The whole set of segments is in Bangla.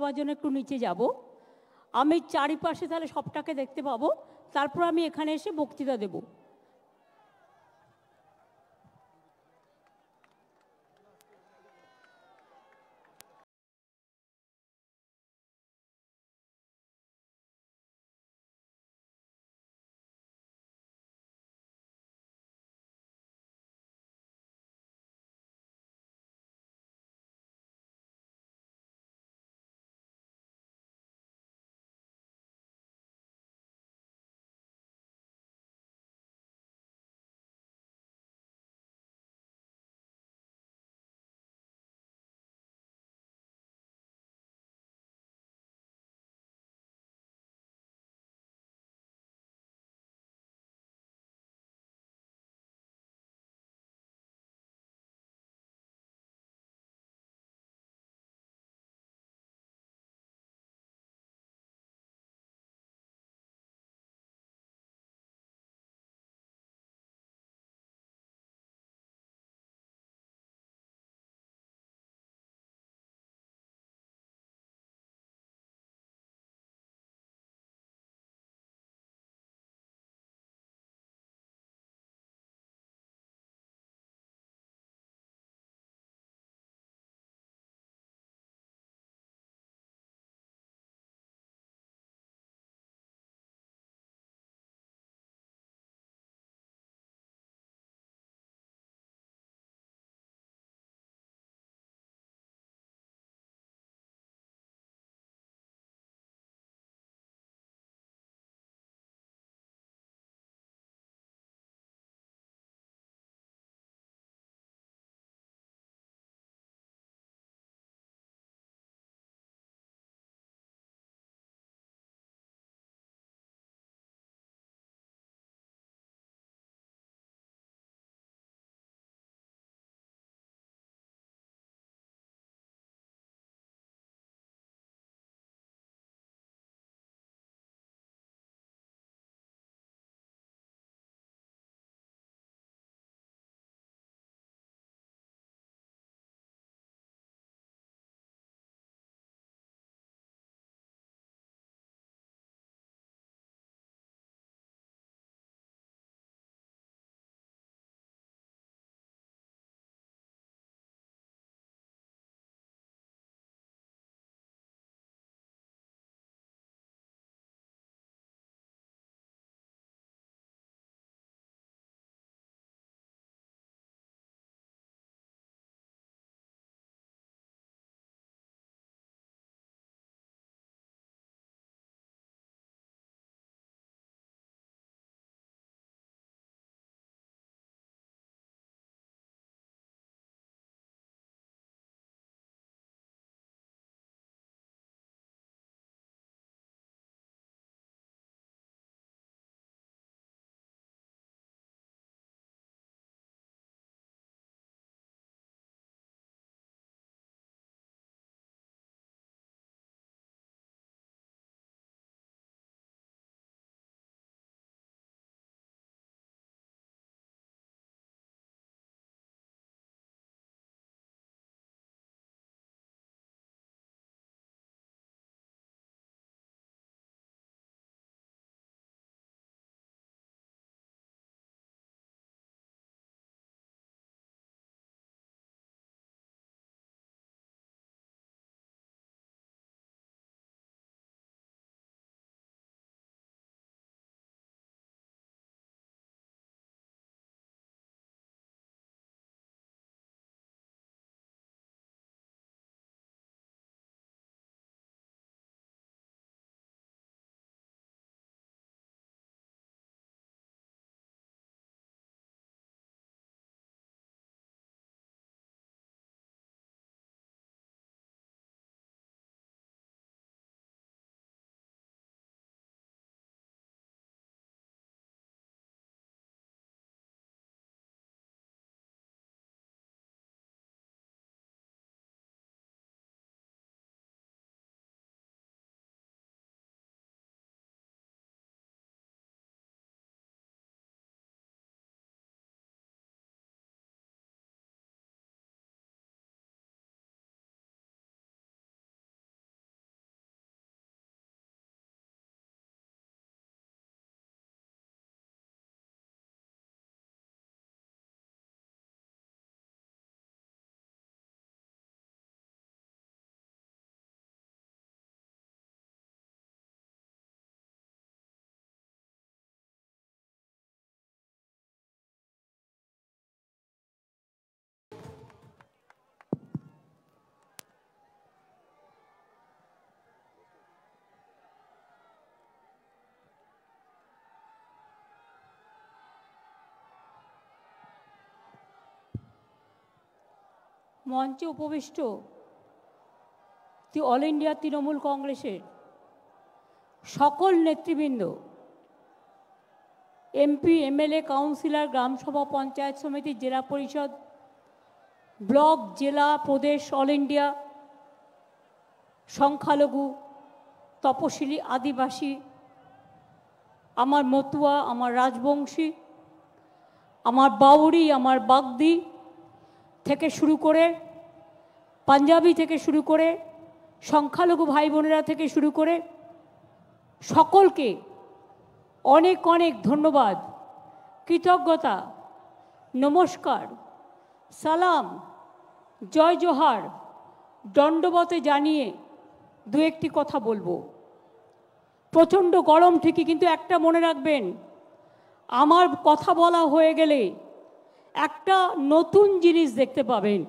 দেওয়ার জন্য একটু নিচে যাব, আমি চারিপাশে তাহলে সবটাকে দেখতে পাবো, তারপর আমি এখানে এসে বক্তৃতা দেব। মঞ্চে উপবিষ্ট অল ইন্ডিয়া তৃণমূল কংগ্রেসের সকল নেতৃবৃন্দ, এমপি, এমএলএ, কাউন্সিলর, গ্রামসভা, পঞ্চায়েত সমিতি, জেলা পরিষদ, ব্লক, জেলা, প্রদেশ, অল ইন্ডিয়া, সংখ্যালঘু, তপশিলি, আদিবাসী, আমার মতুয়া, আমার রাজবংশী, আমার বাউরি, আমার বাগদি থেকে শুরু করে, পাঞ্জাবি থেকে শুরু করে, সংখ্যালঘু ভাই বোনেরা থেকে শুরু করে সকলকে অনেক অনেক ধন্যবাদ, কৃতজ্ঞতা, নমস্কার, সালাম, জয় জোহার, দণ্ডবতে জানিয়ে দু একটি কথা বলবো। প্রচণ্ড গরম ঠিকই, কিন্তু একটা মনে রাখবেন, আমার কথা বলা হয়ে গেলে একটা নতুন জিনিস দেখতে পাবেন।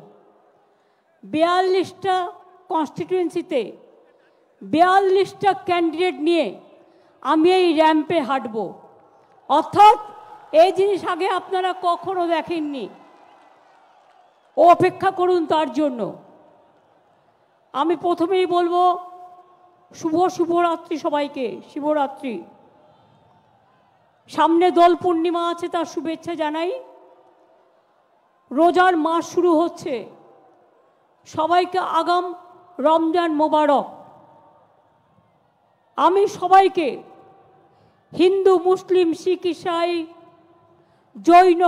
42টা কনস্টিটিউয়েন্সিতে 42টা ক্যান্ডিডেট নিয়ে আমি এই র্যাম্পে হাঁটব, অর্থাৎ এই জিনিস আগে আপনারা কখনো দেখেননি। অপেক্ষা করুন তার জন্য। আমি প্রথমেই বলবো শুভরাত্রি সবাইকে, শিবরাত্রি। সামনে দোল পূর্ণিমা আছে, তার শুভেচ্ছা জানাই। রোজার মাস শুরু হচ্ছে, সবাইকে আগাম রমজান মোবারক। আমি সবাইকে হিন্দু, মুসলিম, শিখ, ইসাই, জৈন,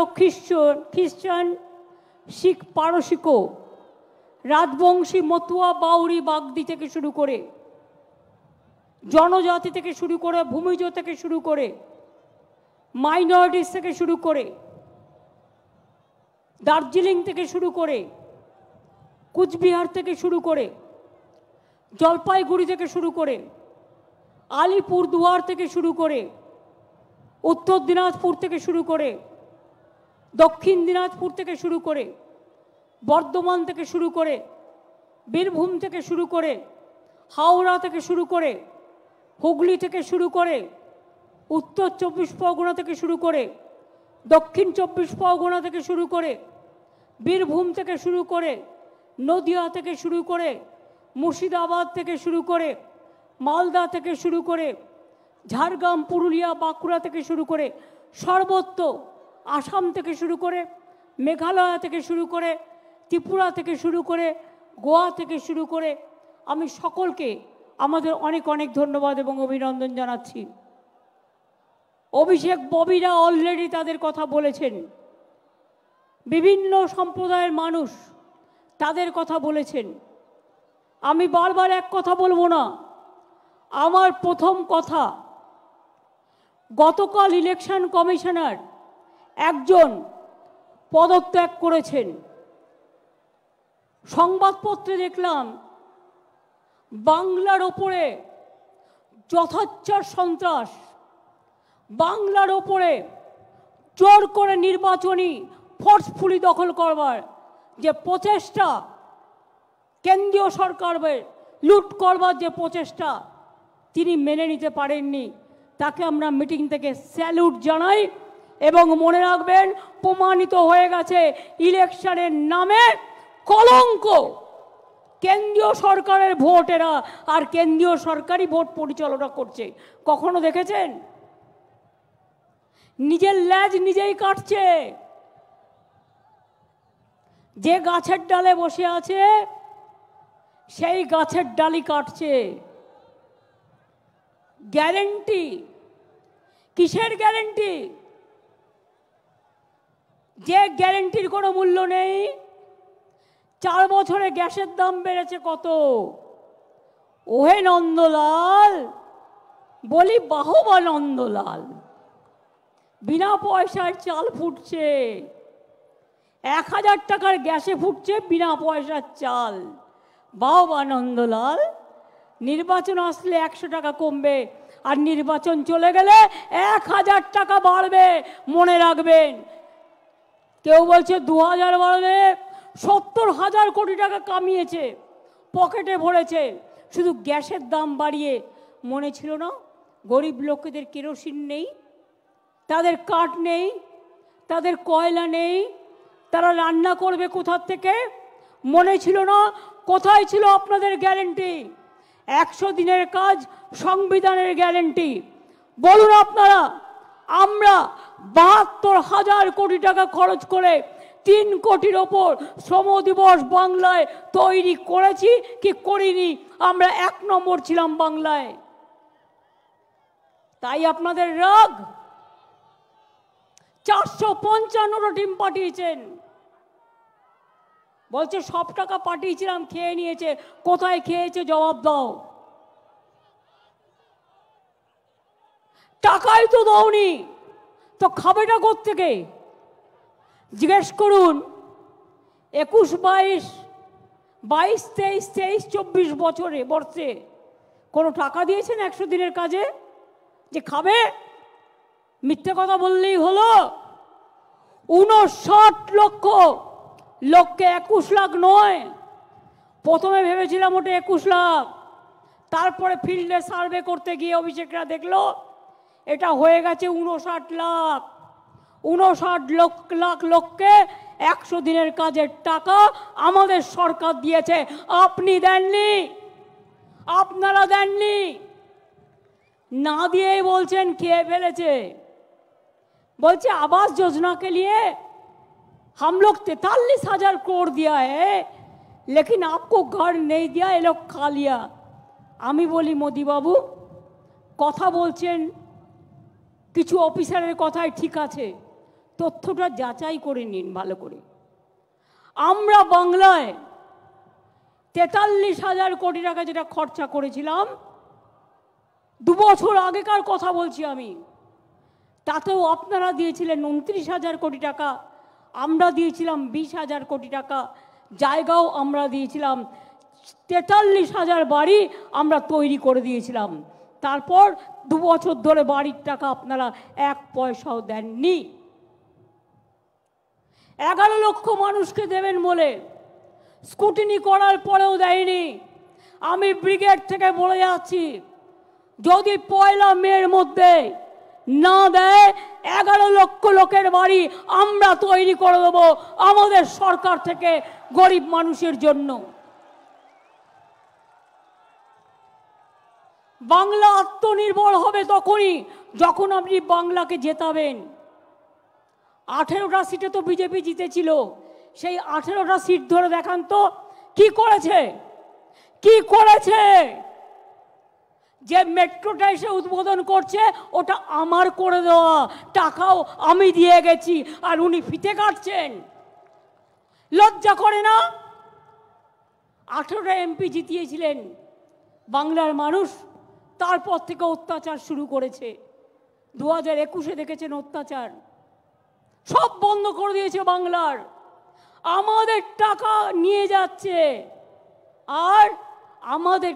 খ্রিস্টান, শিখ, পারসিকও, রাজবংশী, মতুয়া, বাউরি, বাগদি থেকে শুরু করে, জনজাতি থেকে শুরু করে, ভূমিজ থেকে শুরু করে, মাইনরিটিস থেকে শুরু করে, দার্জিলিং থেকে শুরু করে, কুচবিহার থেকে শুরু করে, জলপাইগুড়ি থেকে শুরু করে, আলিপুরদুয়ার থেকে শুরু করে, উত্তর দিনাজপুর থেকে শুরু করে, দক্ষিণ দিনাজপুর থেকে শুরু করে, বর্ধমান থেকে শুরু করে, বীরভূম থেকে শুরু করে, হাওড়া থেকে শুরু করে, হুগলি থেকে শুরু করে, উত্তর 24 পরগনা থেকে শুরু করে, দক্ষিণ 24 পরগনা থেকে শুরু করে, বীরভূম থেকে শুরু করে, নদিয়া থেকে শুরু করে, মুর্শিদাবাদ থেকে শুরু করে, মালদা থেকে শুরু করে, ঝাড়গ্রাম, পুরুলিয়া, বাঁকুড়া থেকে শুরু করে, সর্বত্র আসাম থেকে শুরু করে, মেঘালয় থেকে শুরু করে, ত্রিপুরা থেকে শুরু করে, গোয়া থেকে শুরু করে, আমি সকলকে আমাদের অনেক অনেক ধন্যবাদ এবং অভিনন্দন জানাচ্ছি। অভিষেক ববিরা অলরেডি তাদের কথা বলেছেন, বিভিন্ন সম্প্রদায়ের মানুষ তাদের কথা বলেছেন। আমি বারবার এক কথা বলবো না। আমার প্রথম কথা, গতকাল ইলেকশন কমিশনার একজন পদত্যাগ করেছেন। সংবাদপত্রে দেখলাম বাংলার ওপরে যথাচ্ছার সন্ত্রাস, বাংলার ওপরে জোর করে নির্বাচনী ফোর্সফুলি দখল করবার যে প্রচেষ্টা, কেন্দ্রীয় সরকারের লুট করবার যে প্রচেষ্টা তিনি মেনে নিতে পারেননি। তাকে আমরা মিটিং থেকে স্যালুট জানাই এবং মনে রাখবেন, প্রমাণিত হয়ে গেছে ইলেকশনের নামে কলঙ্ক। কেন্দ্রীয় সরকারের ভোটেরা আর কেন্দ্রীয় সরকারই ভোট পরিচালনা করছে। কখনো দেখেছেন? নিজের ল্যাজ নিজেই কাটছে। যে গাছের ডালে বসে আছে সেই গাছের ডালই কাটছে। গ্যারেন্টি কিসের গ্যারেন্টি? যে গ্যারেন্টির কোনো মূল্য নেই। 4 বছরে গ্যাসের দাম বেড়েছে কত? ওহে নন্দলাল, বলি বাহবা নন্দলাল, বিনা পয়সার চাল ফুটছে। 1000 টাকার গ্যাসে ফুটছে বিনা পয়সার চাল। বাহবা নন্দলাল। নির্বাচন আসলে 100 টাকা কমবে, আর নির্বাচন চলে গেলে 1000 টাকা বাড়বে। মনে রাখবেন, কেউ বলছে 2000 বাড়বে। 70,000 কোটি টাকা কামিয়েছে, পকেটে ভরেছে। শুধু গ্যাসের দাম বাড়িয়ে মনে ছিল না গরিব লোকেদের কেরোসিন নেই, তাদের কাঠ নেই, তাদের কয়লা নেই, তারা রান্না করবে কোথার থেকে? মনে ছিল না? কোথায় ছিল আপনাদের গ্যারেন্টি? 100 দিনের কাজ সংবিধানের গ্যারেন্টি। বলুন আপনারা, আমরা 72,000 কোটি টাকা খরচ করে 3 কোটির ওপর শ্রম দিবস বাংলায় তৈরি করেছি কি করিনি? আমরা 1 নম্বর ছিলাম বাংলায়। তাই আপনাদের রাগ। 455টা টিম পাঠিয়েছেন, বলছে সব টাকা পাঠিয়েছিলাম খেয়ে নিয়েছে। কোথায় খেয়েছে জবাব দাও। টাকাই তো দাওনি, তো খাবেটা কোত্থেকে? জিজ্ঞেস করুন। 21, 22, 23, 24 বর্ষে কোনো টাকা দিয়েছেন 100 দিনের কাজে যে খাবে? মিথ্যে কথা বললেই হলো। 59 লক্ষ লোককে 21 লাখ নয়। প্রথমে ভেবেছিলাম ওটা 21 লাখ, তারপরে ফিল্ডে সার্ভে করতে গিয়ে অভিষেকরা দেখলো এটা হয়ে গেছে 59 লাখ। 59 লাখ লোককে 100 দিনের কাজের টাকা আমাদের সরকার দিয়েছে। আপনি দেননি, আপনারা দেননি। না দিয়েই বলছেন খেয়ে ফেলেছে। बोलते आवास योजना के लिए हम लोग 43,000 करोड़ दिया है, लेकिन आपको घर नहीं दिया, ये लोग खा लिया। आमी बोली मोदी बाबू कथा बोलছেন কিছু অফিসারের কথাই ঠিক আছে, তথ্যটা যাচাই করে নিন ভালো করে। আমরা বাংলায় 43,000 কোটি টাকা যেটা খরচা করেছিলাম 2 বছর আগেকার কথা বলছি আমি, তাতেও আপনারা দিয়েছিলেন 29,000 কোটি টাকা, আমরা দিয়েছিলাম 20,000 কোটি টাকা। জায়গাও আমরা দিয়েছিলাম, 43,000 বাড়ি আমরা তৈরি করে দিয়েছিলাম। তারপর 2 বছর ধরে বাড়ির টাকা আপনারা 1 পয়সাও দেননি। 11 লক্ষ মানুষকে দেবেন বলে স্কুটিনি করার পরেও দেয়নি। আমি ব্রিগেড থেকে বলে যাচ্ছি, যদি 1 মের মধ্যে না দেয় 11 লক্ষ লোকের বাড়ি আমরা তৈরি করে দেব আমাদের সরকার থেকে গরিব মানুষের জন্য। বাংলা আত্মনির্ভর হবে তখনই যখন আপনি বাংলাকে জেতাবেন। 18টা সিটে তো বিজেপি জিতেছিল, সেই 18টা সিট ধরে দেখান তো কি করেছে, কি করেছে। যে মেট্রোটা এসে উদ্বোধন করছে ওটা আমার করে দেওয়া, টাকাও আমি দিয়ে গেছি, আর উনি ফিতে কাটছেন। লজ্জা করে না? 18টা এমপি জিতিয়েছিলেন বাংলার মানুষ, তারপর থেকে অত্যাচার শুরু করেছে। 2021-এ দেখেছেন অত্যাচার, সব বন্ধ করে দিয়েছে বাংলার। আমাদের টাকা নিয়ে যাচ্ছে, আর আমাদের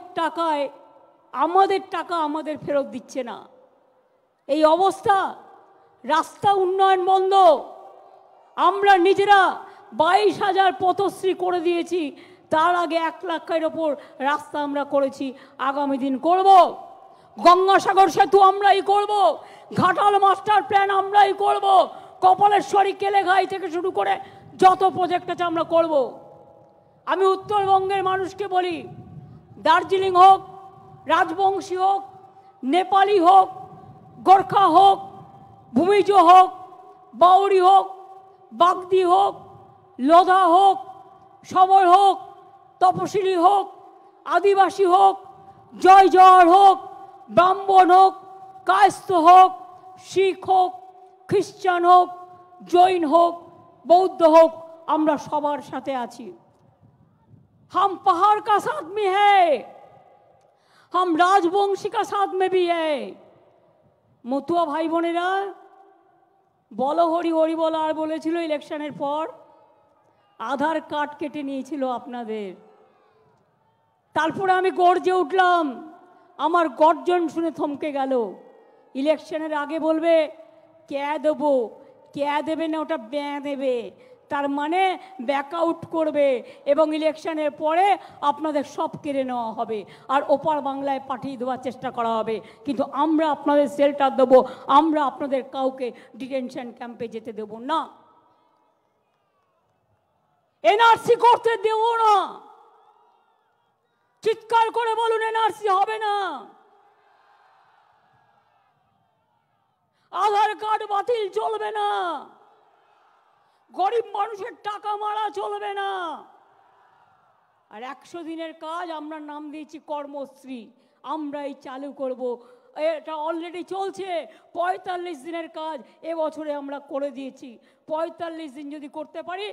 টাকা আমাদের ফেরত দিচ্ছে না। এই অবস্থা। রাস্তা উন্নয়ন বন্ধ। আমরা নিজেরা 22,000 পথশ্রী করে দিয়েছি, তার আগে 1 লাখের ওপর রাস্তা আমরা করেছি, আগামী দিন করব। গঙ্গাসাগর সেতু আমরাই করব, ঘাটাল মাস্টার প্ল্যান আমরাই করব, কপালেশ্বরী কেলেঘাই থেকে শুরু করে যত প্রজেক্ট আছে আমরা করব। আমি উত্তরবঙ্গের মানুষকে বলি, দার্জিলিং হোক, রাজবংশী হোক, নেপালি হোক, গোর্খা হোক, ভূমিজ হোক, বাউরি হোক, বাগদি হোক, লোধা হোক, সবর হোক, তপশিলি হোক, আদিবাসী হোক, জয় জওয়ার হোক, ব্রাহ্মণ হোক, কায়স্থ হোক, শিখ হোক, খ্রিস্টান হোক, জৈন হোক, বৌদ্ধ হোক, আমরা সবার সাথে আছি। हम पहाड़ का साथ में है, हम राजवंशी का साथ में भी है। মতুয়া ভাই বোনেরা বলো হরি হরি বলো, আর বলেছিল ইলেকশনের পর আধার কার্ড কেটে নিয়েছিল আপনাদের। তারপরে আমি গর্জে উঠলাম, আমার গর্জন শুনে থমকে গেল। ইলেকশনের আগে বলবে কে দেবো, কে দেবে না ওটা ব্যাঁ দেবে, তার মানে ব্যাকআউট করবে, এবং ইলেকশনের পরে আপনাদের সব কেড়ে নেওয়া হবে আর ওপার বাংলায় পাঠিয়ে দেওয়ার চেষ্টা করা হবে। কিন্তু আমরা আপনাদের শেল্টার দেবো, আমরা আপনাদের কাউকে ডিটেনশন ক্যাম্পে যেতে দেব না। এনআরসি করতে দেব না। চিৎকার করে বলুন, এনআরসি হবে না। আধার কার্ড বাতিল চলবে না। গরিব মানুষের টাকা মারা চলবে না। আর 100 দিনের কাজ আমরা নাম দিয়েছি কর্মশ্রী, আমরাই চালু করব। এটা অলরেডি চলছে। 45 দিনের কাজ এবছরে আমরা করে দিয়েছি। 45 দিন যদি করতে পারি,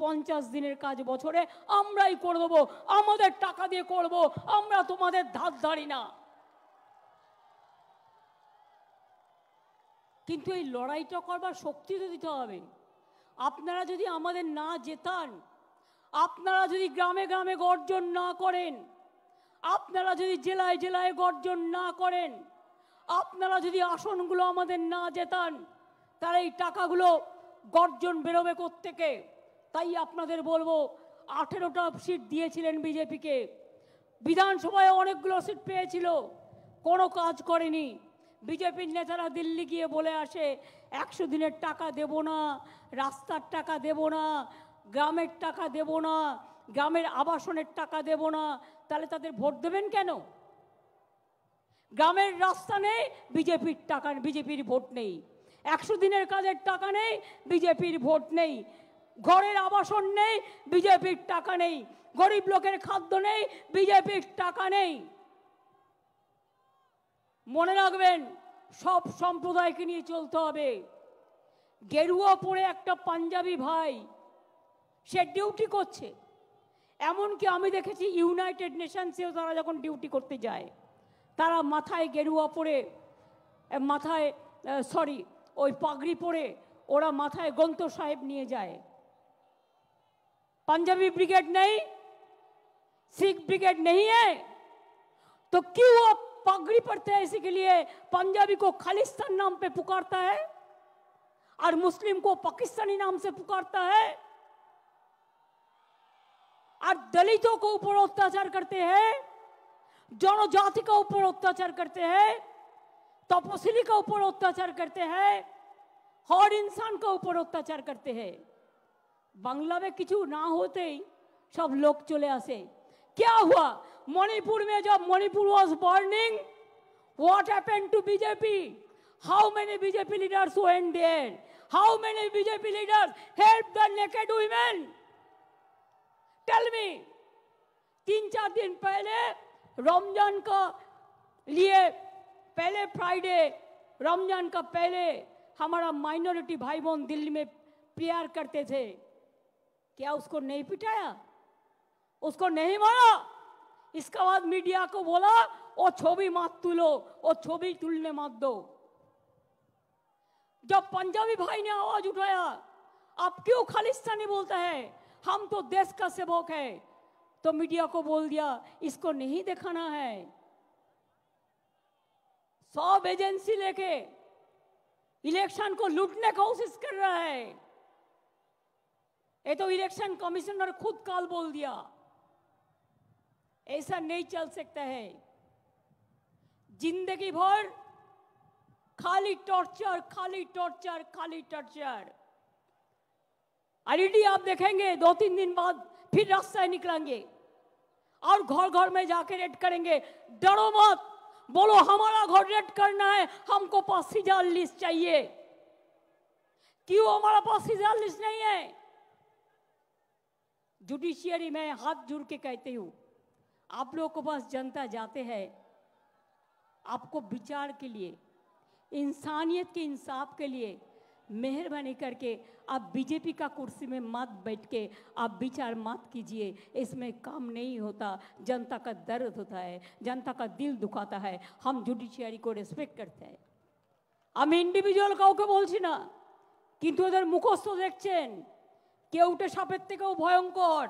50 দিনের কাজ বছরে আমরাই করে দেবো। আমাদের টাকা দিয়ে করব, আমরা তোমাদের ধার ধারি না। কিন্তু এই লড়াইটা করবার শক্তি তো দিতে হবে। আপনারা যদি আমাদের না জেতান, আপনারা যদি গ্রামে গ্রামে গর্জন না করেন, আপনারা যদি জেলায় জেলায় গর্জন না করেন, আপনারা যদি আসনগুলো আমাদের না জেতান, তাহলে এই টাকাগুলো গর্জন বেরোবে কোত্থেকে? তাই আপনাদের বলবো, 18টা সিট দিয়েছিলেন বিজেপিকে, বিধানসভায় অনেকগুলো সিট পেয়েছিল, কোনো কাজ করেনি। বিজেপির নেতারা দিল্লি গিয়ে বলে আসে 100 দিনের টাকা দেব না, রাস্তার টাকা দেব না, গ্রামের টাকা দেব না, গ্রামের আবাসনের টাকা দেব না। তাহলে তাদের ভোট দেবেন কেন? গ্রামের রাস্তা নেই, বিজেপির টাকা, বিজেপির ভোট নেই। 100 দিনের কাজের টাকা নেই, বিজেপির ভোট নেই। ঘরের আবাসন নেই, বিজেপির টাকা নেই। গরিব লোকের খাদ্য নেই, বিজেপির টাকা নেই। মনে রাখবেন, সব সম্প্রদায়কে নিয়ে চলতে হবে। গেরুয়া পরে একটা পাঞ্জাবি ভাই, সে ডিউটি করছে। এমনকি আমি দেখেছি ইউনাইটেড নেশনসেও তারা যখন ডিউটি করতে যায়, তারা মাথায় গেরুয়া পরে, মাথায় ওই পাগড়ি পরে ওরা মাথায় গ্রন্থ সাহেব নিয়ে যায়। पंजाबी ब्रिगेड नहीं, सिख ब्रिगेड नहीं है, तो क्यों आप पगड़ी पड़ते हैं? इसी के लिए पंजाबी को खालिस्तान नाम पे पुकारता है और मुस्लिम को पाकिस्तानी नाम से पुकारता है, और दलितों को ऊपर अत्याचार करते हैं, जनजाति का ऊपर अत्याचार करते हैं, तपस्विली का ऊपर अत्याचार करते हैं, हर इंसान का ऊपर अत्याचार करते हैं। बांग्ला में किचु ना होते ही सब लोग चले आसे। क्या हुआ मणिपुर में? जब Manipur was burning, what happened to BJP? How many BJP leaders went there? How many BJP leaders help the naked women? Tell me. 3-4 दिन पहले रमजान का लिए, पहले फ्राइडे रमजान का पहले हमारा माइनॉरिटी भाई बहन दिल्ली में प्रेयर करते थे। क्या उसको नहीं पिटाया? उसको नहीं मारा? इसके बाद मीडिया को बोला वो छवि मत तुलो, वो छवि तुलने मत दो। जब पंजाबी भाई ने आवाज उठाया, आप क्यों खालिस्तानी बोलता है, हम तो देश का सेवक है, तो मीडिया को बोल दिया इसको नहीं दिखाना है। सब एजेंसी लेके इलेक्शन को लूटने की कोशिश कर रहा है। ये तो इलेक्शन कमिश्नर खुद कल बोल दिया। ऐसा नहीं चल सकता है। जिंदगी भर खाली टॉर्चर, खाली टॉर्चर, खाली टॉर्चर। ऑलरेडी आप देखेंगे 2-3 दिन बाद फिर रास्ते निकलेंगे और घर घर में जाके रेड करेंगे। डरो मत, बोलो हमारा घर रेड करना है, हमको पास सीजर लिस्ट चाहिए। क्यों हमारा पास सीजर लिस्ट नहीं है? जुडिशियरी में हाथ जोड़ के कहती हूं, आप लोगों को पास जनता जाते हैं आपको विचार के लिए, इंसानियत के इंसाफ के लिए। मेहरबानी करके आप बीजेपी का कुर्सी में मत बैठ के आप विचार मत कीजिए, इसमें काम नहीं होता। जनता का दर्द होता है, जनता का दिल दुखाता है। हम जुडिशियरी को रेस्पेक्ट करते हैं। আমি ইন্ডিভিজুয়াল কাউকে বলছি না, কিন্তু ওদের মুখস্থ দেখছেন, কেউটে সাপের থেকেও ভয়ঙ্কর।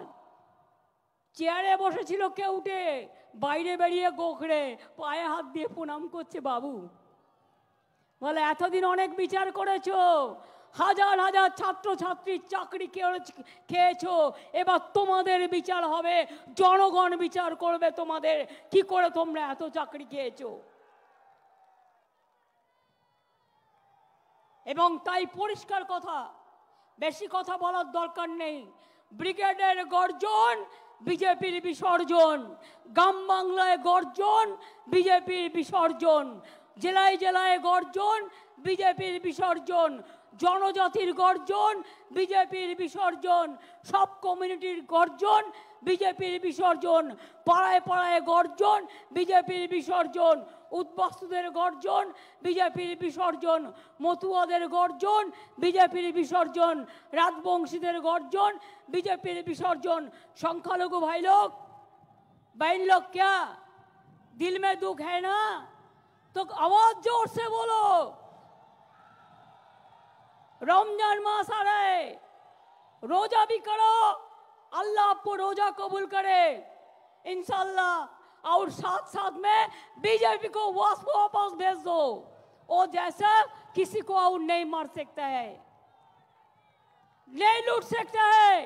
চেয়ারে বসেছিল কেউটে, বাইরে বেরিয়ে গোখড়ে পায়ে হাত দিয়ে প্রণাম করছে বাবু। বলে এতদিন অনেক বিচার করেছো, হাজার হাজার ছাত্র ছাত্রীর চাকরি খেয়েছো, এবার তোমাদের বিচার হবে, জনগণ বিচার করবে তোমাদের, কি করে তোমরা এত চাকরি খেয়েছো। এবং তাই পরিষ্কার কথা, বেশি কথা বলার দরকার নেই। ব্রিগেডের গর্জন, বিজেপির বিসর্জন। গ্রাম বাংলায় গর্জন, বিজেপির বিসর্জন। জেলায় জেলায় গর্জন, বিজেপির বিসর্জন। জনজাতির গর্জন, বিজেপির বিসর্জন। সব কমিউনিটির গর্জন, বিজেপির বিসর্জন। পাড়ায় পাড়ায় গর্জন, বিজেপির বিসর্জন। উদ্বাস্তুদের গর্জন, বিজেপির বিসর্জন। মতুয়াদের গর্জন, বিজেপির বিসর্জন। রাজবংশীদের গর্জন, बीजेपी विसर्जन। संख्यालघु भाई लोग बहन लोग, क्या दिल में दुख है ना, तो आवाज जोर से बोलो। रमजान मास आ रहा है, रोजा भी करो, अल्लाह आपको रोजा कबूल करे इंशाल्लाह। और साथ साथ में बीजेपी को वापस भेज दो, वो जैसा किसी को और नहीं मार सकता है, नहीं लूट सकता है।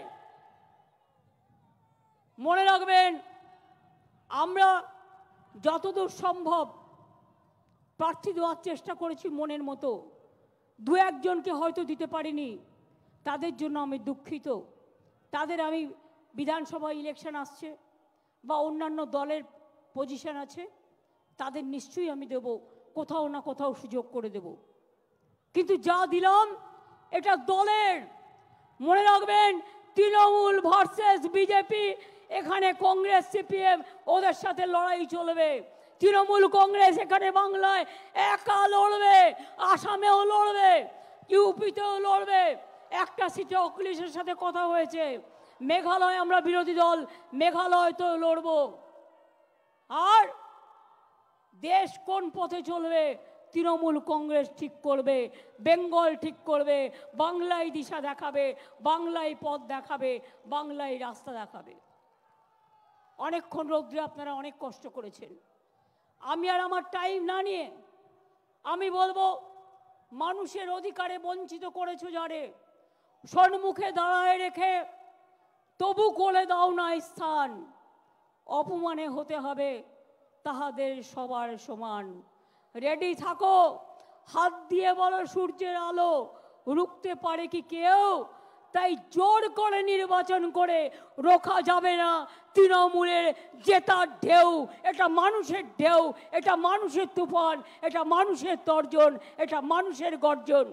মনে রাখবেন, আমরা যতদূর সম্ভব প্রার্থী দেওয়ার চেষ্টা করেছি মনের মতো। দু একজনকে হয়তো দিতে পারিনি, তাদের জন্য আমি দুঃখিত। তাদের আমি বিধানসভা ইলেকশন আসছে বা অন্যান্য দলের পজিশন আছে, তাদের নিশ্চয়ই আমি দেব, কোথাও না কোথাও সুযোগ করে দেব। কিন্তু যা দিলাম এটা দলের। মনে রাখবেন, তৃণমূল ভার্সেস বিজেপি, এখানে কংগ্রেস সিপিএম ওদের সাথে লড়াই চলবে। তৃণমূল কংগ্রেস এখানে বাংলায় একা লড়বে, আসামেও লড়বে, ইউপিতেও লড়বে। একটা সিটে অখিলেশের সাথে কথা হয়েছে, মেঘালয় আমরা বিরোধী দল, মেঘালয় তো লড়ব। আর দেশ কোন পথে চলবে তৃণমূল কংগ্রেস ঠিক করবে, বেঙ্গল ঠিক করবে, বাংলায় দিশা দেখাবে, বাংলায় পথ দেখাবে, বাংলায় রাস্তা দেখাবে। অনেকক্ষণ রৌদ্রে আপনারা অনেক কষ্ট করেছেন। আমি আর আমার টাইম না নিয়ে আমি বলবো, মানুষের অধিকারে বঞ্চিত করেছো যারে, সম্মুখে দাঁড়ায় রেখে তবু কোলে দাও না স্থান, অপমানে হতে হবে তাহাদের সবার সমান। রেডি থাকো, হাত দিয়ে বলো সূর্যের আলো রুখতে পারে কি কেউ? তাই জোর করে নির্বাচন করে রোখা যাবে না তৃণমূলের জেতার ঢেউ। এটা মানুষের ঢেউ, এটা মানুষের তুফান, এটা মানুষের তর্জন, এটা মানুষের গর্জন।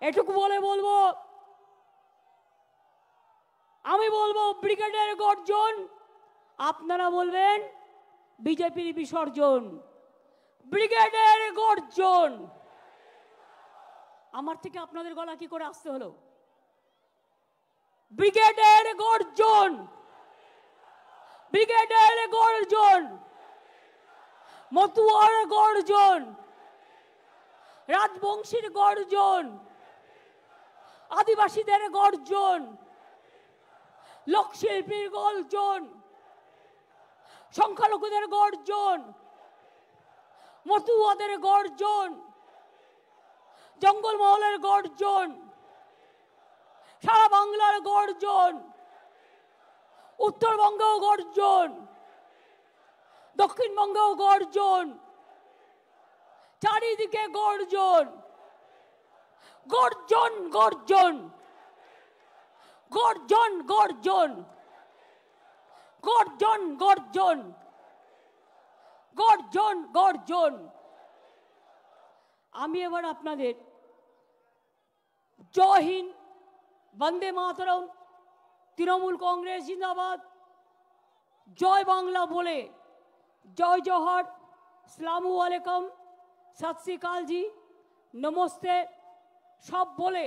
এটুকু বলে বলবো, আমি বলবো ব্রিগেডের গর্জন, আপনারা বলবেন বিজেপির বিসর্জন। ব্রিগেডের গর্জন। আমার থেকে আপনাদের গলা কি করে আসতে হলো? ব্রিগেডের গর্জন, ব্রিগেডের গর্জন, মতুয়ার গর্জন, রাজবংশীর গর্জন, আদিবাসীদের গর্জন, লোকশিল্পীর গর্জন, সংখ্যালঘুদের গর্জন, মতুয়াদের গর্জন, জঙ্গলমহলের গর্জন, সারা বাংলার গর্জন, উত্তরবঙ্গেও গর্জন, দক্ষিণবঙ্গেও গর্জন, চারিদিকে গর্জন, গর্জন গর্জন, গর্জন গর্জন, গর্জন গর্জন, গর্জন গর্জন। আমি এবার আপনাদের জয় হিন্দ, বন্দে মাতরম, তৃণমূল কংগ্রেস জিন্দাবাদ, জয় বাংলা বলে, জয় জোহর, আসসালামু আলাইকুম, সত শ্রী আকাল জি, নমস্তে সব বলে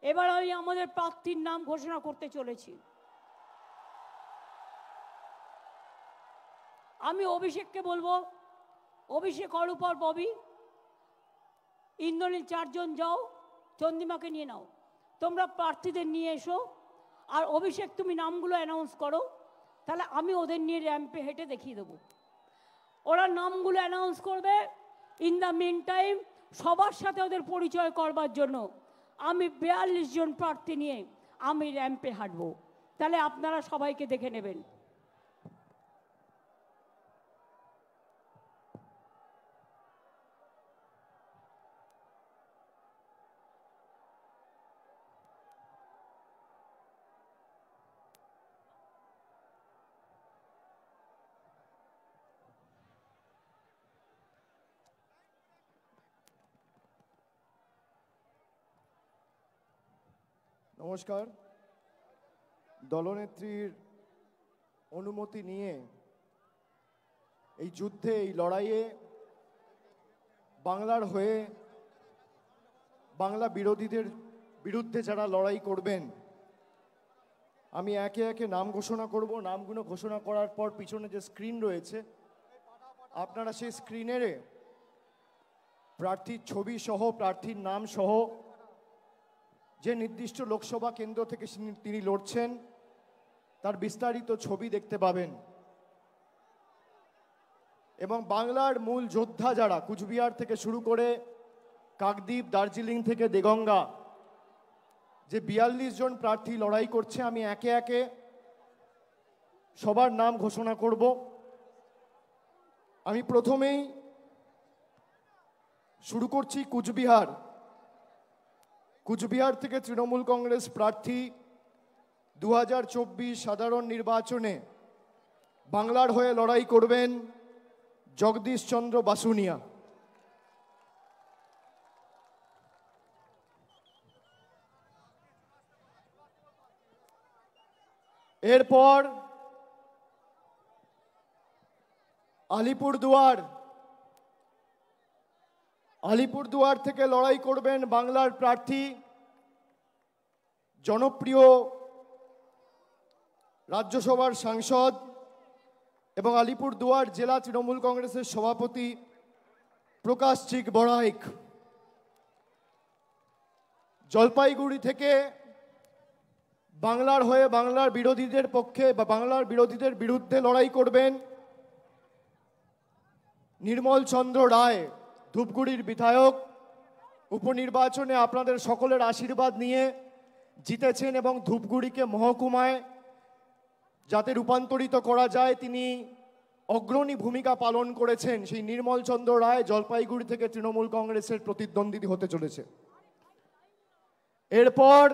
এবার আমি আমাদের প্রার্থীর নাম ঘোষণা করতে চলেছি। আমি অভিষেককে বলবো, অভিষেক অরূপর ববি, ইন্দ্রনীল চারজন যাও, চন্দ্রিমাকে নিয়ে নাও, তোমরা প্রার্থীদের নিয়ে এসো। আর অভিষেক তুমি নামগুলো অ্যানাউন্স করো, তাহলে আমি ওদের নিয়ে র্যাম্পে হেঁটে দেখিয়ে দেবো। ওরা নামগুলো অ্যানাউন্স করবে। ইন দ্য মিন টাইম সবার সাথে ওদের পরিচয় করবার জন্য আমি 42 জন প্রার্থী নিয়ে আমি র্যাম্পে হাঁটবো, তাহলে আপনারা সবাইকে দেখে নেবেন। নমস্কার। দলনেত্রীর অনুমতি নিয়ে এই যুদ্ধে, এই লড়াইয়ে বাংলার হয়ে বাংলা বিরোধীদের বিরুদ্ধে যারা লড়াই করবেন, আমি একে একে নাম ঘোষণা করব। নামগুলো ঘোষণা করার পর পিছনে যে স্ক্রিন রয়েছে, আপনারা সেই স্ক্রিনের প্রার্থীর ছবি সহ, প্রার্থীর নাম সহ, যে নির্দিষ্ট লোকসভা কেন্দ্র থেকে তিনি লড়ছেন তার বিস্তারিত ছবি দেখতে পাবেন। এবং বাংলার মূল যোদ্ধা যারা, কুচবিহার থেকে শুরু করে কাকদ্বীপ, দার্জিলিং থেকে দেগঙ্গা, যে ৪২ জন প্রার্থী লড়াই করছে, আমি একে একে সবার নাম ঘোষণা করব। আমি প্রথমেই শুরু করছি কুচবিহার। কুচবিহার থেকে তৃণমূল কংগ্রেস প্রার্থী 2024 সাধারণ নির্বাচনে বাংলার হয়ে লড়াই করবেন জগদীশ চন্দ্র বাসুনিয়া। এরপর আলিপুরদুয়ার থেকে লড়াই করবেন বাংলার প্রার্থী, জনপ্রিয় রাজ্যসভার সাংসদ এবং আলিপুরদুয়ার জেলা তৃণমূল কংগ্রেসের সভাপতি প্রকাশ চিক বড়াইক। জলপাইগুড়ি থেকে বাংলার হয়ে বাংলার বিরোধীদের পক্ষে বা বাংলার বিরোধীদের বিরুদ্ধে লড়াই করবেন নির্মল চন্দ্র রায়, ধূপগুড়ির বিধায়ক। উপনির্বাচনে আপনাদের সকলের আশীর্বাদ নিয়ে জিতেছেন এবং ধূপগুড়িকে মহকুমায় যাতে রূপান্তরিত করা যায় তিনি অগ্রণী ভূমিকা পালন করেছেন। সেই নির্মল চন্দ্র রায় জলপাইগুড়ি থেকে তৃণমূল কংগ্রেসের প্রতিদ্বন্দ্বী হতে চলেছে। এরপর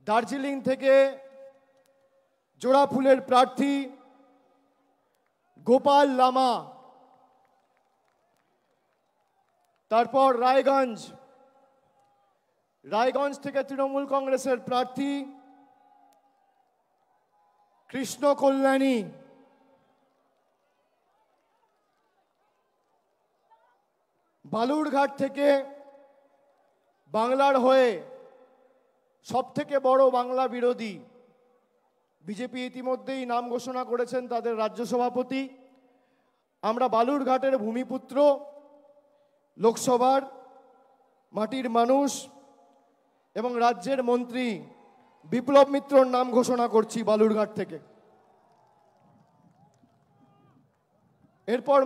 দার্জিলিং থেকে জোড়াফুলের প্রার্থী গোপাল লামা। তারপর রায়গঞ্জ থেকে তৃণমূল কংগ্রেসের প্রার্থী কৃষ্ণ কল্যাণী। বালুরঘাট থেকে বাংলার হয়ে সবথেকে বড় বাংলা বিরোধী, বিজেপি ইতিমধ্যেই নাম ঘোষণা করেছেন তাদের রাজ্য সভাপতি। আমরা বালুরঘাটের ভূমিপুত্র, লোকসভার মাটির মানুষ এবং রাজ্যের মন্ত্রী বিপ্লব মিত্রর নাম ঘোষণা করছি বালুরঘাট থেকে। এরপর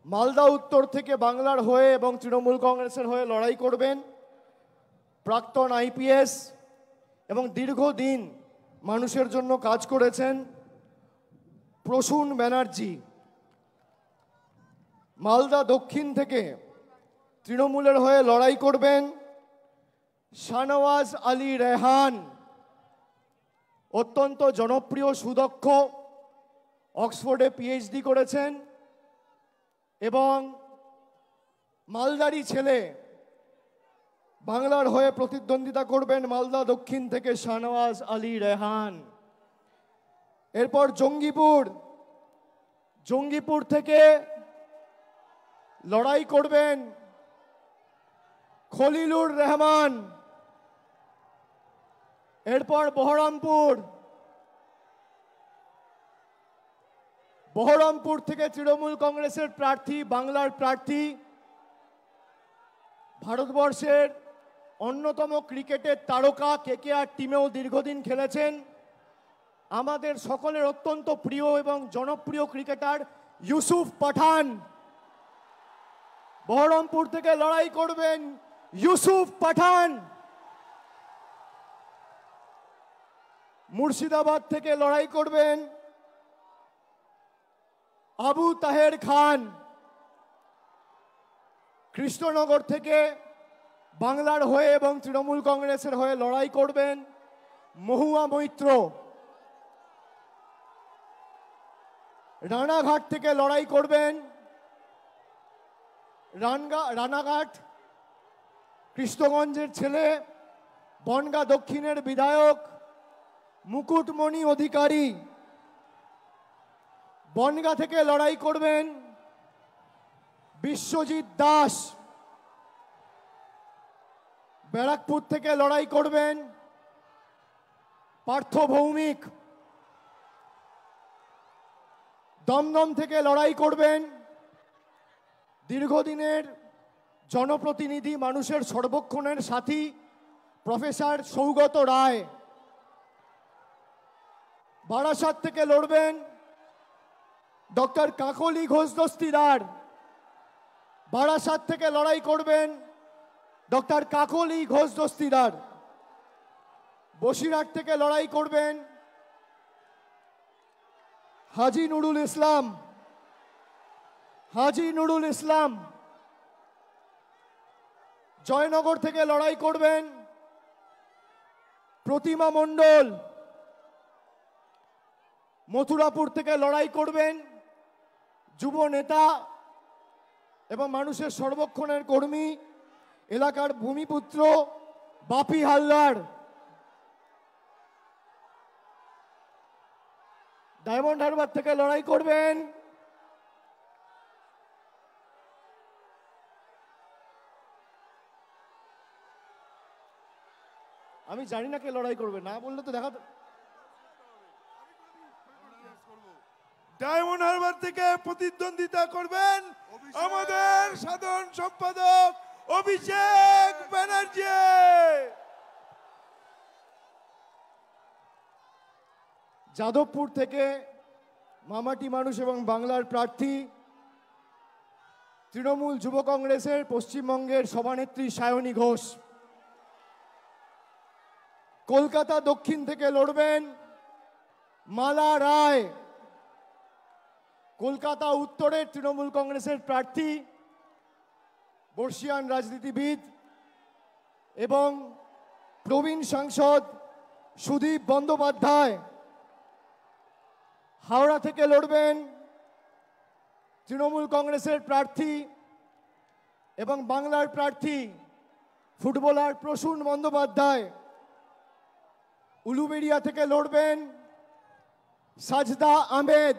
মালদা উত্তর থেকে বাংলার হয়ে এবং তৃণমূল কংগ্রেসের হয়ে লড়াই করবেন প্রাক্তন আইপিএস এবং দীর্ঘদিন মানুষের জন্য কাজ করেছেন প্রসূন ব্যানার্জি। মালদা দক্ষিণ থেকে তৃণমূলের হয়ে লড়াই করবেন শাহনওয়াজ আলী রেহান, অত্যন্ত জনপ্রিয়, সুদক্ষ, অক্সফোর্ডে পিএইচডি করেছেন এবং মালদারি ছেলে। বাংলার হয়ে প্রতিদ্বন্দ্বিতা করবেন মালদা দক্ষিণ থেকে শাহনওয়াজ আলী রেহান। এরপর জঙ্গিপুর থেকে লড়াই করবেন খলিলুর রহমান। এরপর বহরমপুর থেকে তৃণমূল কংগ্রেসের প্রার্থী, বাংলার প্রার্থী, ভারতবর্ষের অন্যতম ক্রিকেটের তারকা, কেকেআর টিমেও দীর্ঘদিন খেলেছেন, আমাদের সকলের অত্যন্ত প্রিয় এবং জনপ্রিয় ক্রিকেটার ইউসুফ পাঠান। বহরমপুর থেকে লড়াই করবেন ইউসুফ পাঠান। মুর্শিদাবাদ থেকে লড়াই করবেন আবু তাহের খান। কৃষ্ণনগর থেকে বাংলার হয়ে এবং তৃণমূল কংগ্রেসের হয়ে লড়াই করবেন মহুয়া মৈত্র। রানাঘাট থেকে লড়াই করবেন রানাঘাট কৃষ্ণগঞ্জের ছেলে, বনগাঁ দক্ষিণের বিধায়ক মুকুটমণি অধিকারী। বনগাঁ থেকে লড়াই করবেন বিশ্বজিৎ দাস। ব্যারাকপুর থেকে লড়াই করবেন পার্থ ভৌমিক। দমদম থেকে লড়াই করবেন দীর্ঘদিনের জনপ্রতিনিধি, মানুষের সর্বক্ষণের সাথী প্রফেসর সৌগত রায়। বারাসাত থেকে লড়বেন ডক্টর কাকলি ঘোষ দস্তিদার। বারাসাত থেকে লড়াই করবেন ডক্টর কাকলি ঘোষ দস্তিদার। বসিরহাট থেকে লড়াই করবেন হাজি নুরুল ইসলাম। হাজি নুরুল ইসলাম। জয়নগর থেকে লড়াই করবেন প্রতিমা মণ্ডল। মথুরাপুর থেকে লড়াই করবেন যুব নেতা এবং মানুষের সর্বক্ষণের কর্মী, এলাকার ভূমিপুত্র বাপি হালদার। ডায়মন্ড হারবার থেকে লড়াই করবেন আমি জানি না কে লড়াই করবে, না বললে তো দেখা। ডায়মন্ড হারবার থেকে প্রতিদ্বন্দ্বিতা করবেন আমাদের সাধারণ সম্পাদক অভিষেক ব্যানার্জি। যাদবপুর থেকে মামাটি মানুষ এবং বাংলার প্রার্থী তৃণমূল যুব কংগ্রেসের পশ্চিমবঙ্গের সভানেত্রী সায়নী ঘোষ। কলকাতা দক্ষিণ থেকে লড়বেন মালা রায়। কলকাতা উত্তরের তৃণমূল কংগ্রেসের প্রার্থী, বর্ষিয়ান রাজনীতিবিদ এবং প্রবীণ সাংসদ সুদীপ বন্দ্যোপাধ্যায়। হাওড়া থেকে লড়বেন তৃণমূল কংগ্রেসের প্রার্থী এবং বাংলার প্রার্থী ফুটবলার প্রসূন বন্দ্যোপাধ্যায়। উলুবেড়িয়া থেকে লড়বেন সাজদা আহমেদ।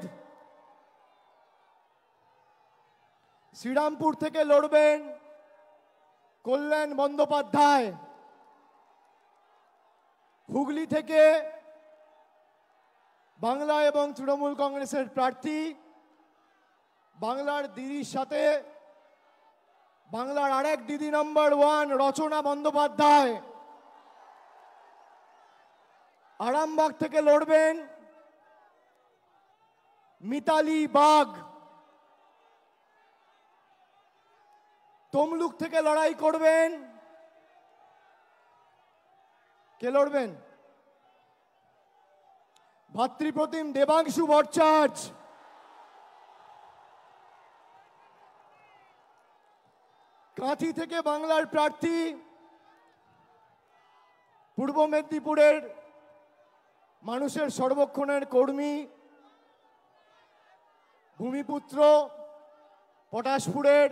শ্রীরামপুর থেকে লড়বেন কল্যাণ বন্দ্যোপাধ্যায়। হুগলি থেকে বাংলা এবং তৃণমূল কংগ্রেসের প্রার্থী, বাংলার দিদির সাথে বাংলার আরেক দিদি নম্বর 1 রচনা বন্দ্যোপাধ্যায়। আরামবাগ থেকে লড়বেন মিতালি বাগ। তমলুক থেকে লড়াই করবেন, কে লড়বেন? ভাতৃপ্রতিম দেবাংশু ভট্টাচার্য। কাঁথি থেকে বাংলার প্রার্থী, পূর্ব মেদিনীপুরের মানুষের সর্বক্ষণের কর্মী, ভূমিপুত্র, পটাশপুরের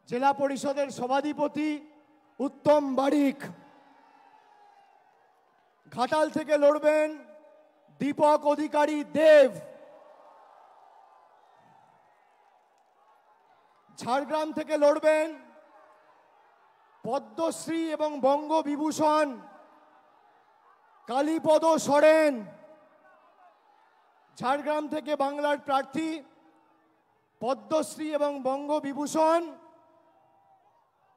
জেলা পরিষদের সভাধিপতি উত্তম বারিক। ঘাটাল থেকে লড়বেন দীপক অধিকারী দেব। ঝাড়গ্রাম থেকে লড়বেন পদ্মশ্রী এবং বঙ্গবিভূষণ কালীপদ সরেন। ঝাড়গ্রাম থেকে বাংলার প্রার্থী, পদ্মশ্রী এবং বঙ্গবিভূষণ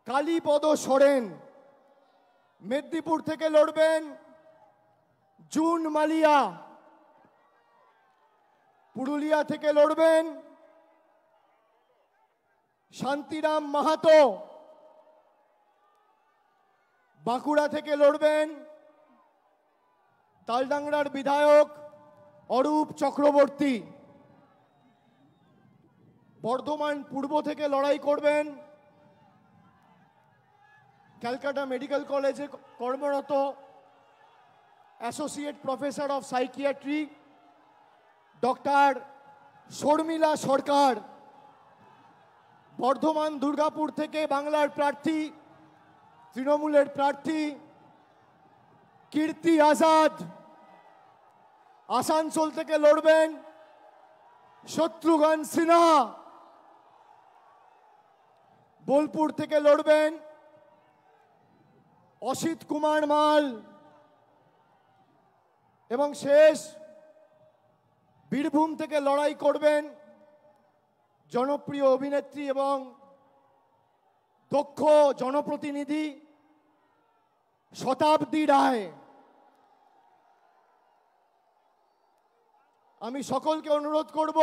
কালীপদ সরেন। মেদিনীপুর থেকে লড়বেন জুন মালিয়া। পুরুলিয়া থেকে লড়বেন শান্তিরাম মাহাতো। বাঁকুড়া থেকে লড়বেন তালডাংরার বিধায়ক অরূপ চক্রবর্তী। বর্ধমান পূর্ব থেকে লড়াই করবেন ক্যালকাটা মেডিকেল কলেজে কর্মরত associate professor of psychiatry doctor Sharmila Sarkar. Bardhaman Durgapur থেকে বাংলার প্রার্থী তৃণমূলের প্রার্থী কীর্তি আজাদ। আসানসোল থেকে লড়বেন শত্রুঘ্ন সিনহা। বোলপুর থেকে লড়বেন অসিত কুমার মাল। এবং শেষ বীরভূম থেকে লড়াই করবেন জনপ্রিয় অভিনেত্রী এবং দক্ষ জনপ্রতিনিধি শতাব্দী রায়। আমি সকলকে অনুরোধ করব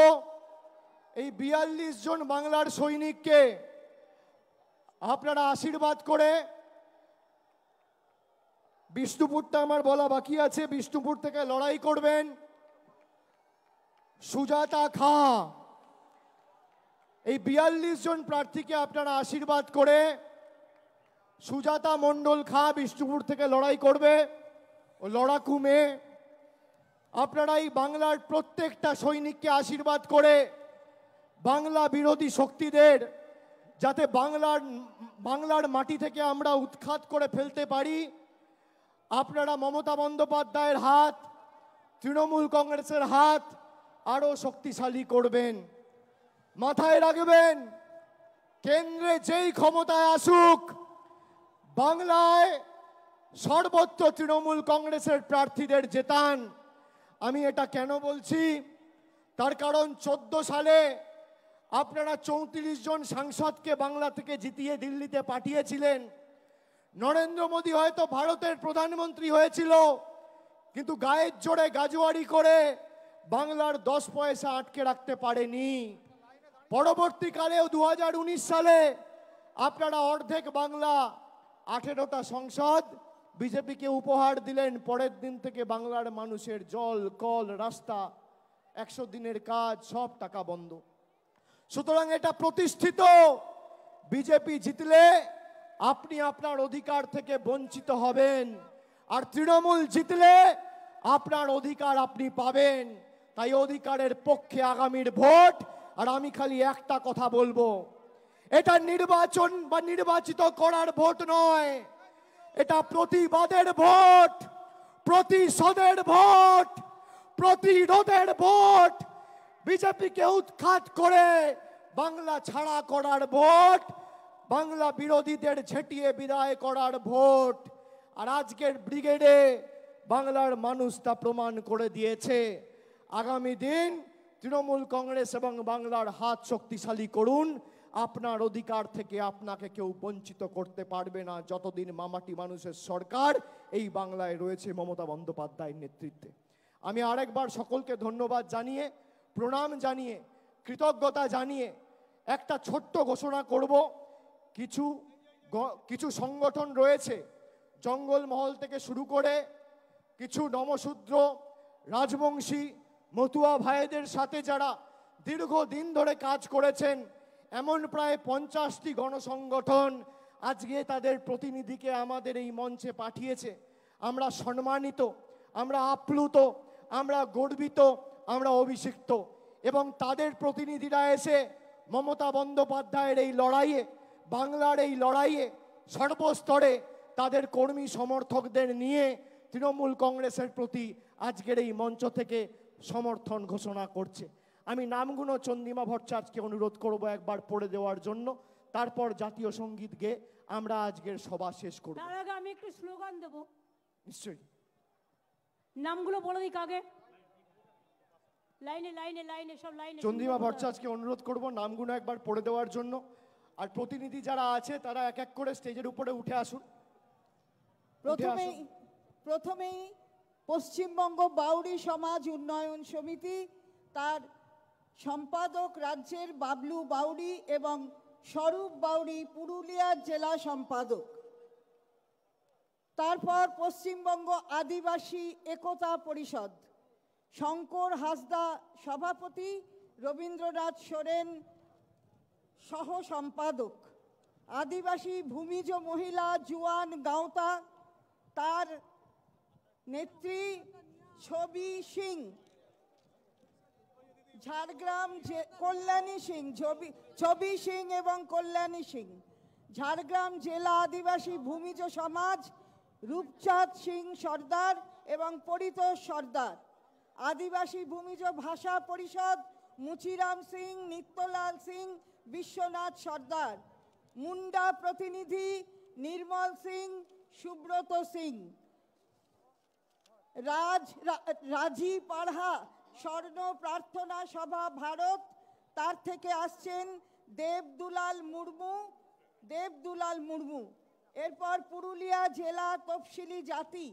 এই ৪২ জন বাংলার সৈনিককে আপনারা আশীর্বাদ করে, বিষ্ণুপুরটা আমার বলা বাকি আছে, বিষ্ণুপুর থেকে লড়াই করবেন সুজাতা খাঁ। এই ৪২ জন প্রার্থীকে আপনারা আশীর্বাদ করে সুজাতা মণ্ডল খাঁ বিষ্ণুপুর থেকে লড়াই করবে। ও লড়াকু মেয়ে। আপনারা এই বাংলার প্রত্যেকটা সৈনিককে আশীর্বাদ করে বাংলা বিরোধী শক্তিদের যাতে বাংলার মাটি থেকে আমরা উৎখাত করে ফেলতে পারি, আপনারা মমতা বন্দ্যোপাধ্যায়ের হাত, তৃণমূল কংগ্রেসের হাত আরো শক্তিশালী করবেন। মাথায় রাখবেন, কেন্দ্রে যেই ক্ষমতায় আসুক, বাংলায় সর্বত্র তৃণমূল কংগ্রেসের প্রার্থীদের জেতান। আমি এটা কেন বলছি, তার কারণ 14 সালে আপনারা 34 জন সাংসদকে বাংলা থেকে জিতিয়ে দিল্লিতে পাঠিয়েছিলেন। নরেন্দ্র মোদী হয়তো ভারতের প্রধানমন্ত্রী হয়েছিল, কিন্তু গায়ের জোরে গাজুয়ারি করে বাংলার 10 পয়সা আটকে রাখতে পারেনি। পরবর্তীকালেও 2019 সালে আপনারা অর্ধেক বাংলা 18টা সংসদ বিজেপিকে উপহার দিলেন। পরের দিন থেকে বাংলার মানুষের জল, কল, রাস্তা, 100 দিনের কাজ সব টাকা বন্ধ। সুতরাং এটা প্রতিষ্ঠিত, বিজেপি জিতলে আপনি আপনার অধিকার থেকে বঞ্চিত হবেন, আর তৃণমূল জিতলে আপনার অধিকার আপনি পাবেন। তাই অধিকারের পক্ষে আগামীর ভোট। আর আমি খালি একটা কথা বলবো, এটা নির্বাচন বা নির্বাচিত করার ভোট নয়, এটা প্রতিবাদের ভোট, প্রতিশোধের ভোট, প্রতিরোধের ভোট, বিজেপিকে উৎখাত করে বাংলা ছাড়া করার ভোট, বাংলা বিরোধীদের ঝেঁটিয়ে বিদায় করার ভোট। আর আজকের ব্রিগেডে বাংলার মানুষ তা প্রমাণ করে দিয়েছে। আগামী দিন তৃণমূল কংগ্রেস এবং বাংলার হাত শক্তিশালী করুন। আপনার অধিকার থেকে আপনাকে কেউ বঞ্চিত করতে পারবে না যতদিন মামাটি মানুষের সরকার এই বাংলায় রয়েছে মমতা বন্দ্যোপাধ্যায়ের নেতৃত্বে। আমি আরেকবার সকলকে ধন্যবাদ জানিয়ে, প্রণাম জানিয়ে, কৃতজ্ঞতা জানিয়ে একটা ছোট্ট ঘোষণা করব। কিছু সংগঠন রয়েছে, জঙ্গলমহল থেকে শুরু করে কিছু নমশূদ্র, রাজবংশী, মতুয়া ভাইদের সাথে যারা দীর্ঘদিন ধরে কাজ করেছেন, এমন প্রায় 50টি গণসংগঠন আজকে তাদের প্রতিনিধিকে আমাদের এই মঞ্চে পাঠিয়েছে। আমরা সম্মানিত, আমরা আপ্লুত, আমরা গর্বিত, আমরা অভিষিক্ত। এবং তাদের প্রতিনিধিরা এসে মমতা বন্দ্যোপাধ্যায়ের এই লড়াইয়ে, বাংলার এই লড়াইয়ে সর্বস্তরে তাদের কর্মী সমর্থকদের নিয়ে তৃণমূল কংগ্রেসের প্রতি আজকের এই মঞ্চ থেকে সমর্থন ঘোষণা করছে। আমি নামগুলো চন্দ্রিমা ভট্টাচার্যকে অনুরোধ করব একবার পড়ে দেওয়ার জন্য, তারপর জাতীয় সঙ্গীত গেয়ে আমরা আজকের সভা শেষ করব। তার আগে আমি একটু স্লোগান দেব। নিশ্চয়ই। নামগুলো বলে দিক আগে, লাইনে লাইনে লাইনে সব লাইনে। চন্দ্রিমা ভট্টাচার্যকে অনুরোধ করব নামগুলো একবার পড়ে দেওয়ার জন্য। আর প্রতিনিধি যারা আছে তারা এক এক করে স্টেজের উপরে উঠে আসুন। প্রথমেই পশ্চিমবঙ্গ বাউরি সমাজ উন্নয়ন সমিতি, তার সম্পাদক রাজ্যের বাবলু বাউরি এবং স্বরূপ বাউরি পুরুলিয়ার জেলা সম্পাদক। তারপর পশ্চিমবঙ্গ আদিবাসী একতা পরিষদ, শঙ্কর হাসদা সভাপতি, রবীন্দ্রনাথ সোরেন সহ সম্পাদক। আদিবাসী ভূমিজ মহিলা জুয়ান গাঁওতা, তার নেত্রী ছবি সিং। ঝাড়গ্রাম কল্যাণী সিং, ছবি সিং এবং কল্যাণী সিং। ঝাড়গ্রাম জেলা আদিবাসী ভূমিজ সমাজ রূপচাঁদ সিং সর্দার এবং পরিতোষ সর্দার, আদিবাসী ভূমিজ ভাষা পরিষদ মুচিরাম সিং, নিত্যলাল সিং, বিশ্বনাথ সর্দার, মুন্ডা প্রতিনিধি নির্মল সিং, সুব্রত সিং, রাজি পাড়হা স্বর্ণ প্রার্থনা সভা ভারত, তার থেকে আসছেন দেবদুলাল মুর্মু। এরপর পুরুলিয়া জেলা তফসিলি জাতি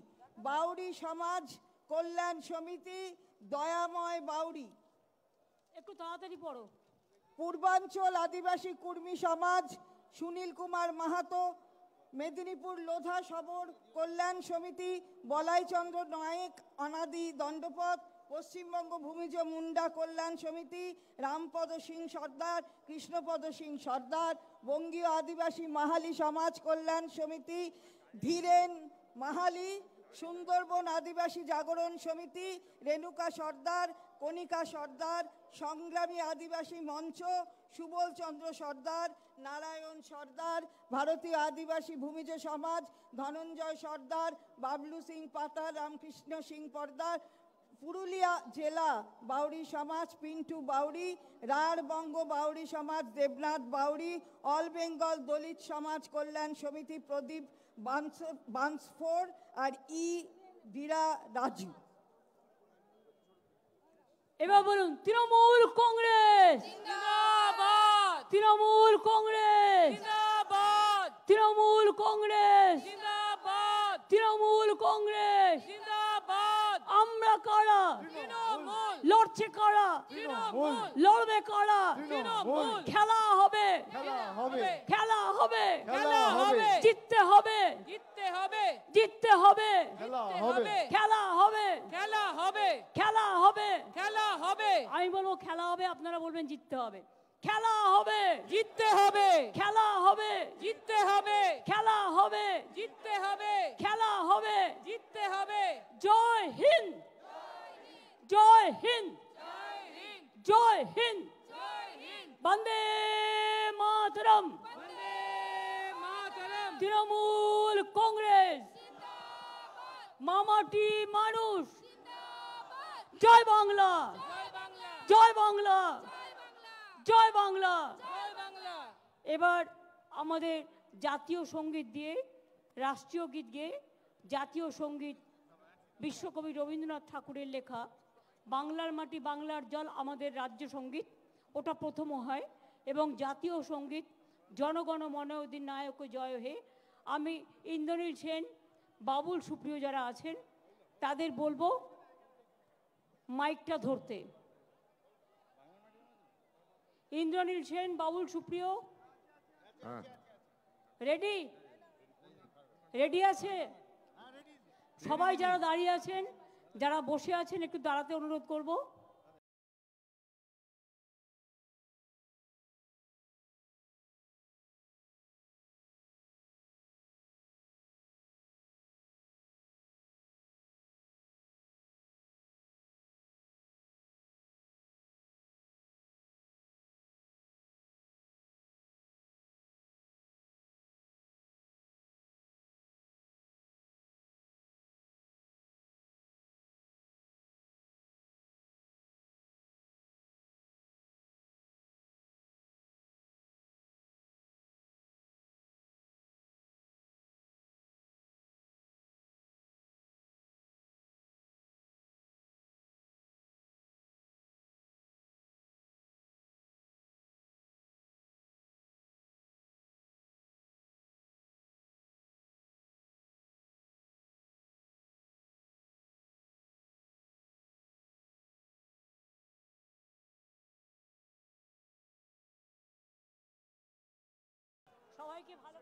বাউরি সমাজ কল্যাণ সমিতি দয়াময় বাউরি। একটু তাড়াতাড়ি পড়ো। পূর্বাঞ্চল আদিবাসী কুর্মী সমাজ সুনীল কুমার মাহাতো, মেদিনীপুর লোধা সবর কল্যাণ সমিতি বলাইচন্দ্র নায়েক অনাদি দণ্ডপথ, পশ্চিমবঙ্গ ভূমিজ মুন্ডা কল্যাণ সমিতি রামপদ সিং সর্দার, কৃষ্ণপদ সিং সর্দার, বঙ্গীয় আদিবাসী মাহালি সমাজ কল্যাণ সমিতি ধীরেন মাহালি, সুন্দরবন আদিবাসী জাগরণ সমিতি রেণুকা সর্দার, কণিকা সর্দার, সংগ্রামী আদিবাসী মঞ্চ সুবল চন্দ্র সর্দার, নারায়ণ সর্দার, ভারতীয় আদিবাসী ভূমিজ সমাজ ধনঞ্জয় সর্দার, বাবলু সিং পাতা, রামকৃষ্ণ সিং পর্দার, পুরুলিয়া জেলা বাউরি সমাজ পিন্টু বাউরি, রাঢ় বঙ্গ বাউরি সমাজ দেবনাথ বাউরি, অল বেঙ্গল দলিত সমাজ কল্যাণ সমিতি প্রদীপ বান্সফোর আর বীরা রাজু। এবার বলুন তৃণমূল কংগ্রেস জিন্দাবাদ, তৃণমূল কংগ্রেস জিন্দাবাদ, তৃণমূল কংগ্রেস জিন্দাবাদ, তৃণমূল কংগ্রেস। জিন্দাবাদ। আমরা কারা? তৃণমূল, লড়ছে কারা? তৃণমূল, লড়বে কারা? তৃণমূল। খেলা হবে, খেলা হবে, খেলা হবে, খেলা হবে, জিততে হবে, জিততে হবে, জিততে হবে, খেলা জিততে হবে, খেলা হবে, খেলা হবে, খেলা হবে। খেলা হবে, আমি বলবো খেলা হবে, আপনারা বলবেন জিততে হবে। খেলা হবে, জিততে হবে, খেলা হবে, জিততে হবে, খেলা হবে, জিততে হবে, খেলা হবে। জিততে হবে। জয় হিন্দ, জয় হিন্দ, জয় হিন্দ, জয় হিন্দ, জয় হিন্দ, বন্দে মাতরম। বন্দে মাতরম। তৃণমূল কংগ্রেস, মামাটি মানুষ, জয় বাংলা, জয় বাংলা, জয় বাংলা, জয় বাংলা। জয় বাংলা। এবার আমাদের জাতীয় সঙ্গীত দিয়ে রাষ্ট্রীয় গীত গেয়ে জাতীয় সঙ্গীত বিশ্বকবি রবীন্দ্রনাথ ঠাকুরের লেখা বাংলার মাটি বাংলার জল আমাদের রাজ্য সঙ্গীত, ওটা প্রথম হয়। এবং জাতীয় সঙ্গীত জনগণ মন অধিনায়ক জয় হে। আমি ইন্দ্রনীল সেন, বাবুল সুপ্রিয় যারা আছেন তাদের বলবো মাইকটা ধরতে। ইন্দ্রনীল সেন, বাবুল সুপ্রিয়, রেডি? রেডি আছে সবাই? যারা দাঁড়িয়ে আছেন, যারা বসে আছেন একটু দাঁড়াতে অনুরোধ করব। সবাইকে ভালো